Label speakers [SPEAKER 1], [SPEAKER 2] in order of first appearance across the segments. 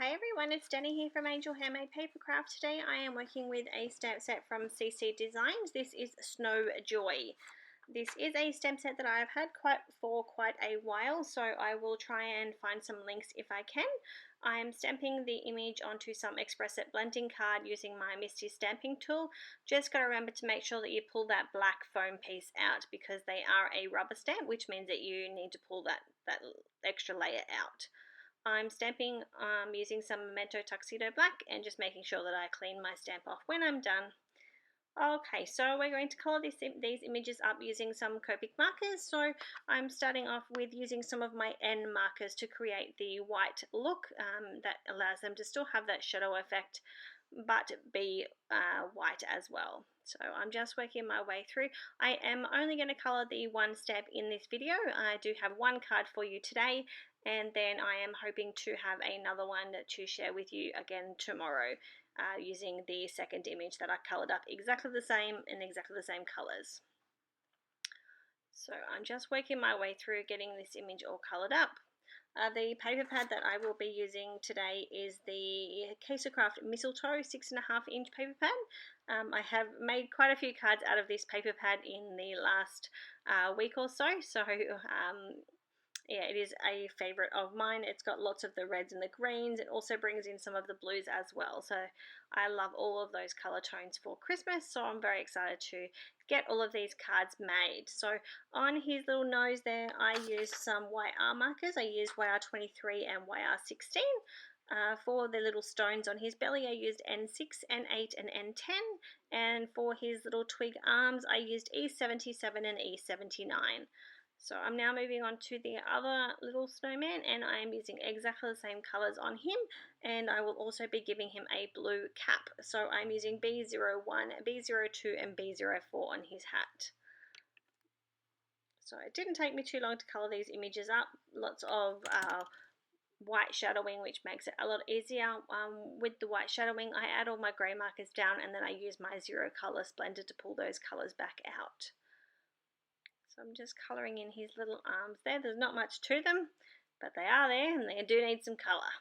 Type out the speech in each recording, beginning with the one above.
[SPEAKER 1] Hi everyone, it's Danny here from Angel Handmade Papercraft. Today I am working with a stamp set from CC Designs. This is Snow Joy. This is a stamp set that I've had for quite a while, so I will try and find some links if I can. I'm stamping the image onto some Express-It blending card using my MISTI stamping tool. Just got to remember to make sure that you pull that black foam piece out because they are a rubber stamp, which means that you need to pull that extra layer out. I'm stamping using some Memento Tuxedo Black and just making sure that I clean my stamp off when I'm done. Okay, so we're going to colour these images up using some Copic markers. So I'm starting off with using some of my N markers to create the white look that allows them to still have that shadow effect but be white as well. So I'm just working my way through. I am only going to colour the one stamp in this video. I do have one card for you today, and then I am hoping to have another one to share with you again tomorrow using the second image that I coloured up exactly the same in exactly the same colours. So I'm just working my way through getting this image all coloured up. The paper pad that I will be using today is the Kaisercraft Mistletoe 6.5-inch paper pad. I have made quite a few cards out of this paper pad in the last week or so, yeah, it is a favourite of mine. It's got lots of the reds and the greens. It also brings in some of the blues as well. So I love all of those colour tones for Christmas. So I'm very excited to get all of these cards made. So on his little nose there, I used some YR markers. I used YR23 and YR16. For the little stones on his belly, I used N6, N8 and N10. And for his little twig arms, I used E77 and E79. So I'm now moving on to the other little snowman, and I am using exactly the same colours on him, and I will also be giving him a blue cap. So I'm using B01, B02 and B04 on his hat. So it didn't take me too long to colour these images up. Lots of white shadowing, which makes it a lot easier. With the white shadowing, I add all my grey markers down, and then I use my zero colour splendor to pull those colours back out. So I'm just colouring in his little arms there. There's not much to them, but they are there and they do need some colour.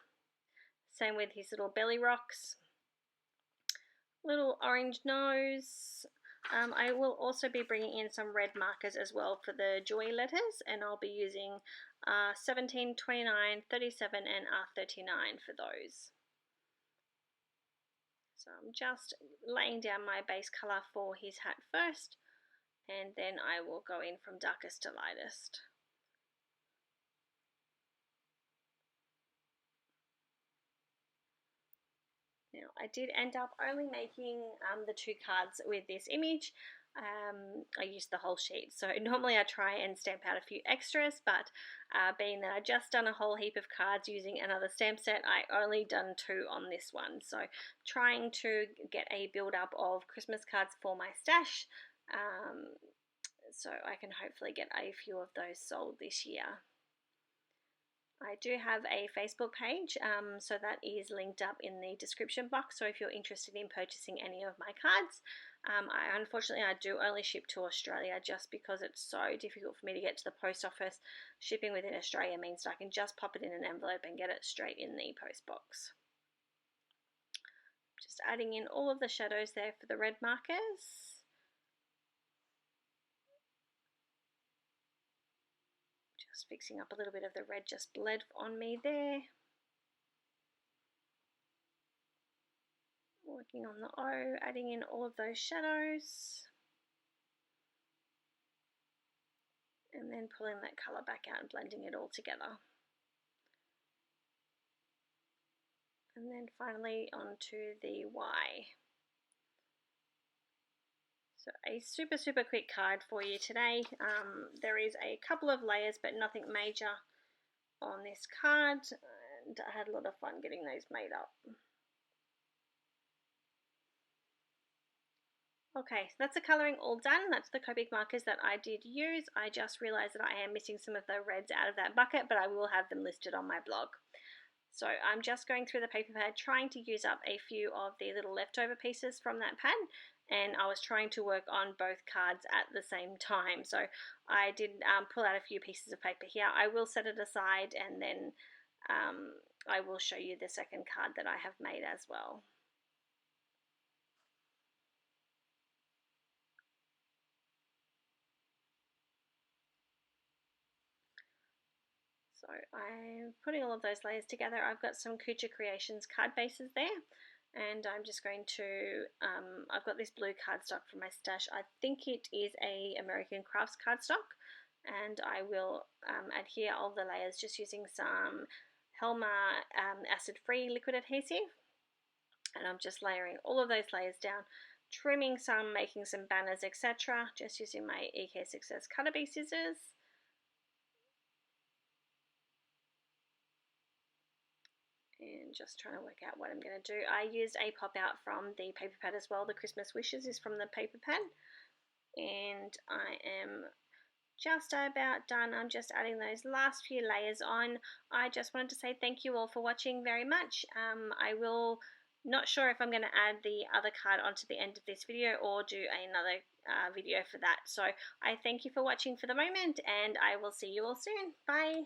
[SPEAKER 1] Same with his little belly rocks. Little orange nose. I will also be bringing in some red markers as well for the joy letters, and I'll be using 17, 29, 37 and R39 for those. So I'm just laying down my base colour for his hat first, and then I will go in from darkest to lightest. Now I did end up only making the two cards with this image. I used the whole sheet, so normally I try and stamp out a few extras, but being that I just done a whole heap of cards using another stamp set, I only done two on this one. So trying to get a build up of Christmas cards for my stash, so I can hopefully get a few of those sold this year. I do have a Facebook page, so that is linked up in the description box, so if you're interested in purchasing any of my cards. Unfortunately, I do only ship to Australia just because it's so difficult for me to get to the post office. Shipping within Australia means that I can just pop it in an envelope and get it straight in the post box. Just adding in all of the shadows there for the red markers. Just fixing up a little bit of the red just bled on me there. Working on the O, adding in all of those shadows. And then pulling that colour back out and blending it all together. And then finally onto the Y. So a super quick card for you today. There is a couple of layers but nothing major on this card, and I had a lot of fun getting those made up. Okay, so that's the colouring all done. That's the Copic markers that I did use. I just realised that I am missing some of the reds out of that bucket, but I will have them listed on my blog. So I'm just going through the paper pad trying to use up a few of the little leftover pieces from that pad, and I was trying to work on both cards at the same time. So I did pull out a few pieces of paper here. I will set it aside and then I will show you the second card that I have made as well. So I'm putting all of those layers together. I've got some Kucha Creations card bases there, and I'm just going to, I've got this blue cardstock from my stash. I think it is a American Crafts cardstock, and I will adhere all the layers just using some Helmar acid-free liquid adhesive, and I'm just layering all of those layers down, trimming some, making some banners, etc., just using my EK Success Cutter Bee scissors. And just trying to work out what I'm going to do. I used a pop out from the paper pad as well. The Christmas Wishes is from the paper pad, and I am just about done. I'm just adding those last few layers on. I just wanted to say thank you all for watching very much. I will, not sure if I'm going to add the other card onto the end of this video or do another video for that. So I thank you for watching for the moment, and I will see you all soon. Bye.